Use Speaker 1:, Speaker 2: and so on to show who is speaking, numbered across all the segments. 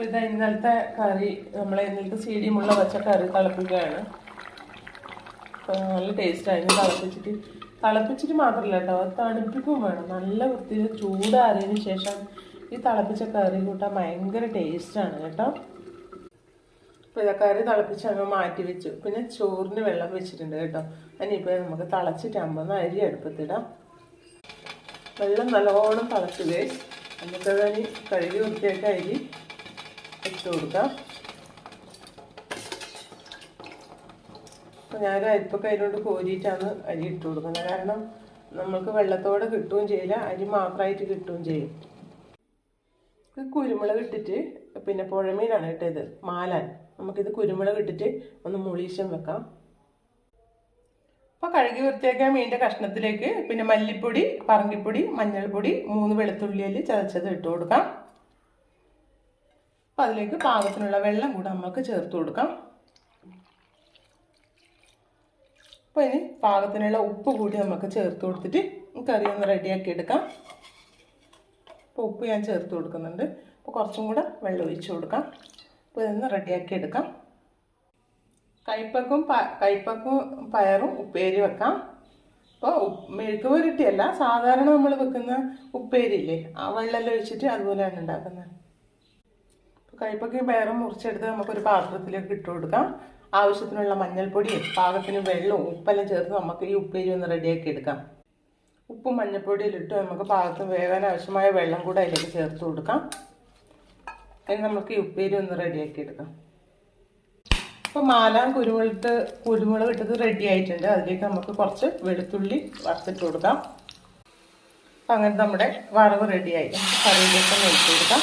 Speaker 1: അപ്പോൾ ഇത് ഇന്നലത്തെ കറി, ഇന്നലത്തെ സീഡിയമുള്ള വെച്ച കറി തിളപ്പിക്കുകയാണ്. അപ്പോൾ നല്ല ടേസ്റ്റാണ്. തിളപ്പിച്ചിട്ട് മാത്രമല്ല കേട്ടോ, തണുപ്പിക്കും വേണം. നല്ല വൃത്തിയിൽ ചൂടാറിയതിന് ശേഷം ഈ തിളപ്പിച്ച കറി കൂട്ടാൻ ഭയങ്കര ടേസ്റ്റാണ് കേട്ടോ. അപ്പോൾ ഇതാ കറി തിളപ്പിച്ച് അങ്ങ് മാറ്റി വെച്ചു. പിന്നെ ചോറിന് വെള്ളം വെച്ചിട്ടുണ്ട് കേട്ടോ. അതിനിപ്പോൾ നമുക്ക് തിളച്ചിട്ടാകുമ്പോൾ അരി അടുപ്പത്തിടാം. വെള്ളം നല്ലോണം തിളച്ചത് നമുക്കതിന് കഴുകി വൃത്തിയാക്കി അരി ഇട്ട് കൊടുക്കാം. അപ്പോൾ ഞാൻ അരിപ്പൊക്കെ അതിലോട്ട് കോരിയിട്ടാണ് അരി ഇട്ട് കൊടുക്കുന്നത്. കാരണം നമുക്ക് വെള്ളത്തോടെ കിട്ടുകയും ചെയ്യില്ല, അരി മാത്രമായിട്ട് കിട്ടുകയും ചെയ്യും. കുരുമുളക് ഇട്ടിട്ട്, പിന്നെ പുഴമീനാണ് ഇട്ടത്, മാലാൻ. നമുക്കിത് കുരുമുളക് ഇട്ടിട്ട് ഒന്ന് മുളീശം വെക്കാം. അപ്പോൾ കഴുകി വൃത്തിയാക്കിയ മീനിൻ്റെ കഷ്ണത്തിലേക്ക് പിന്നെ മല്ലിപ്പൊടി, പറങ്കിപ്പൊടി, മഞ്ഞൾപ്പൊടി, 3 വെളുത്തുള്ളിയിൽ ചതച്ചത് ഇട്ട് കൊടുക്കാം. അപ്പോൾ അതിലേക്ക് പാകത്തിനുള്ള വെള്ളം കൂടെ നമുക്ക് ചേർത്ത് കൊടുക്കാം. അപ്പോൾ ഇനി പാകത്തിനുള്ള ഉപ്പ് കൂടി നമുക്ക് ചേർത്ത് കൊടുത്തിട്ട് കറി ഒന്ന് റെഡിയാക്കി എടുക്കാം. അപ്പോൾ ഉപ്പ് ഞാൻ ചേർത്ത് കൊടുക്കുന്നുണ്ട്. അപ്പോൾ കുറച്ചും കൂടെ വെള്ളം ഒഴിച്ച് കൊടുക്കാം. അപ്പോൾ ഇതൊന്ന് റെഡിയാക്കി എടുക്കാം. കൈപ്പക്കും പയറും ഉപ്പേരി വെക്കാം. അപ്പോൾ മെഴുക്ക് പുരട്ടിയല്ല, സാധാരണ നമ്മൾ വെക്കുന്ന ഉപ്പേരിയില്ലേ, ആ വെള്ളമെല്ലാം ഒഴിച്ചിട്ട് അതുപോലെയാണ് ഉണ്ടാക്കുന്നത്. അപ്പോൾ കൈപ്പക്കയും പയറും മുറിച്ചെടുത്ത് നമുക്കൊരു പാത്രത്തിലേക്ക് ഇട്ട് കൊടുക്കാം. ആവശ്യത്തിനുള്ള മഞ്ഞൾപ്പൊടിയും പാകത്തിന് വെള്ളവും ഉപ്പെല്ലാം ചേർത്ത് നമുക്ക് ഈ ഉപ്പേരി ഒന്ന് റെഡിയാക്കി എടുക്കാം. ഉപ്പും മഞ്ഞൾപ്പൊടിയിലിട്ട് നമുക്ക് പാകത്തിന് വേകാൻ ആവശ്യമായ വെള്ളം കൂടെ അതിലേക്ക് ചേർത്ത് കൊടുക്കാം. ഇനി നമുക്ക് ഈ ഉപ്പേരി ഒന്ന് റെഡിയാക്കി എടുക്കാം. അപ്പോൾ മാലാൻ കുരുമുളക് ഇട്ടത് റെഡി ആയിട്ടുണ്ട്. അതിലേക്ക് നമുക്ക് കുറച്ച് വെളുത്തുള്ളി വറുത്തിട്ട് കൊടുക്കാം. അപ്പം അങ്ങനെ നമ്മുടെ വറവ് റെഡിയായി. നമുക്ക് കറിയിലേക്ക് ഒന്ന് ഒഴിച്ച് കൊടുക്കാം.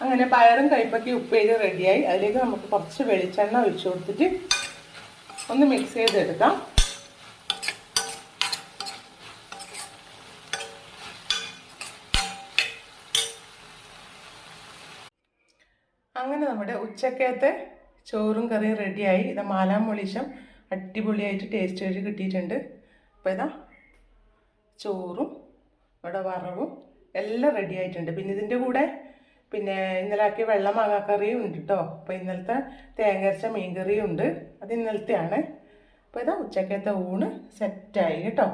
Speaker 1: അങ്ങനെ പയറും കൈപ്പക്കി ഉപ്പേരി റെഡിയായി. അതിലേക്ക് നമുക്ക് കുറച്ച് വെളിച്ചെണ്ണ ഒഴിച്ചു കൊടുത്തിട്ട് ഒന്ന് മിക്സ് ചെയ്തെടുക്കാം. അങ്ങനെ നമ്മുടെ ഉച്ചക്കത്തെ ചോറും കറിയും റെഡിയായി. ഇത് മാലാം മുളീശം അടിപൊളിയായിട്ട് ടേസ്റ്റ് ആയിട്ട് കിട്ടിയിട്ടുണ്ട്. അപ്പോൾ ഇതാ ചോറും ഇവിടെ വറവും എല്ലാം റെഡി ആയിട്ടുണ്ട്. പിന്നെ ഇതിൻ്റെ കൂടെ ഇന്നലെ ആക്കിയ വെള്ളമാങ്ങാക്കറിയും ഉണ്ട് കേട്ടോ. അപ്പോൾ ഇന്നലത്തെ തേങ്ങരച്ച മീൻകറിയും ഉണ്ട്, അത് ഇന്നലത്തെയാണ്. അപ്പോൾ ഇതാ ഉച്ചക്കത്തെ ഊണ് സെറ്റായി കേട്ടോ.